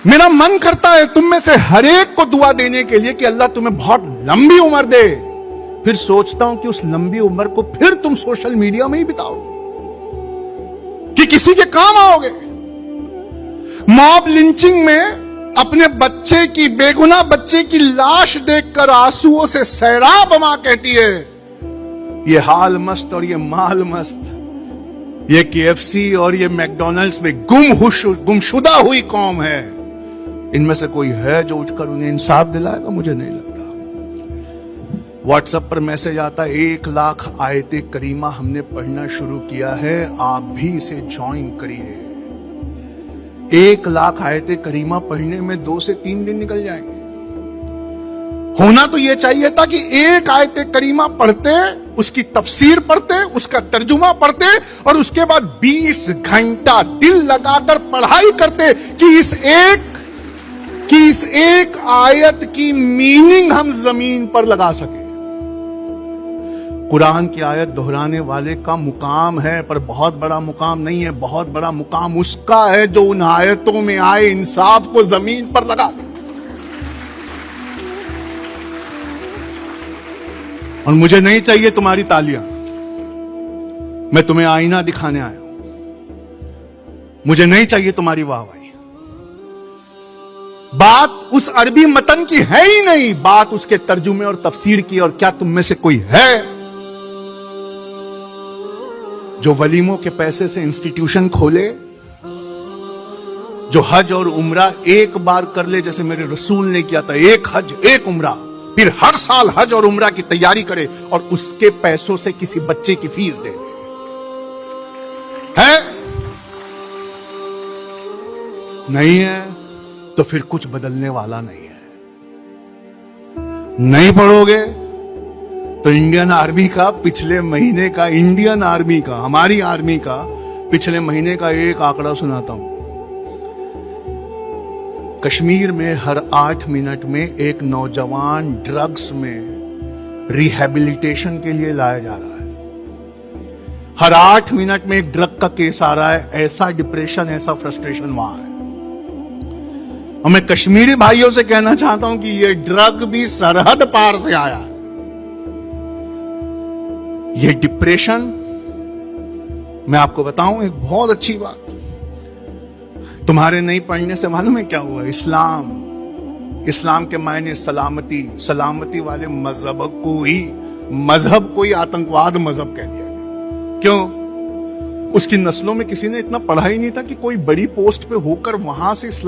मेरा मन करता है तुम में से हर एक को दुआ देने के लिए कि अल्लाह तुम्हें बहुत लंबी उम्र दे। फिर सोचता हूं कि उस लंबी उम्र को फिर तुम सोशल मीडिया में ही बिताओ कि किसी के काम आओगे। मॉब लिंचिंग में अपने बच्चे की, बेगुनाह बच्चे की लाश देखकर आंसुओं से सैराब मां कहती है, ये हाल मस्त और ये माल मस्त, ये KFC और ये मैकडॉनल्ड्स में गुमशुदा हुई कौम है। इनमें से कोई है जो उठकर उन्हें इंसाफ दिलाएगा? मुझे नहीं लगता। व्हाट्सएप पर मैसेज आता है, 1 लाख आयते करीमा हमने पढ़ना शुरू किया है, आप भी इसे ज्वाइन करिए। 1 लाख आयते करीमा पढ़ने में 2 से 3 दिन निकल जाएंगे। होना तो यह चाहिए था कि एक आयते करीमा पढ़ते, उसकी तफसीर पढ़ते, उसका तर्जुमा पढ़ते और उसके बाद 20 घंटा दिल लगाकर पढ़ाई करते कि इस एक आयत की मीनिंग हम जमीन पर लगा सके। कुरान की आयत दोहराने वाले का मुकाम है, पर बहुत बड़ा मुकाम नहीं है। बहुत बड़ा मुकाम उसका है जो उन आयतों में आए इंसाफ को जमीन पर लगा दे। और मुझे नहीं चाहिए तुम्हारी तालियां, मैं तुम्हें आईना दिखाने आया हूं। मुझे नहीं चाहिए तुम्हारी वाहवाही। बात उस अरबी मतन की है ही नहीं, बात उसके तर्जुमे और तफसीर की। और क्या तुम में से कोई है जो वलीमों के पैसे से इंस्टीट्यूशन खोले, जो हज और उम्रा एक बार कर ले, जैसे मेरे रसूल ने किया था, 1 हज 1 उम्रा, फिर हर साल हज और उम्रा की तैयारी करे और उसके पैसों से किसी बच्चे की फीस दे? है? नहीं है तो फिर कुछ बदलने वाला नहीं है। नहीं पढ़ोगे तो इंडियन आर्मी का पिछले महीने का, इंडियन आर्मी का, हमारी आर्मी का पिछले महीने का एक आंकड़ा सुनाता हूं। कश्मीर में हर 8 मिनट में एक नौजवान ड्रग्स में रिहैबिलिटेशन के लिए लाया जा रहा है। हर 8 मिनट में एक ड्रग का केस आ रहा है। ऐसा डिप्रेशन, ऐसा फ्रस्ट्रेशन वहां है। और मैं कश्मीरी भाइयों से कहना चाहता हूं कि यह ड्रग भी सरहद पार से आया है। यह डिप्रेशन, मैं आपको बताऊं एक बहुत अच्छी बात, तुम्हारे नहीं पढ़ने से मालूम है क्या हुआ? इस्लाम के मायने सलामती, सलामती वाले मजहब को ही आतंकवाद मजहब कह दिया। क्यों? उसकी नस्लों में किसी ने इतना पढ़ा ही नहीं था कि कोई बड़ी पोस्ट पे होकर वहां से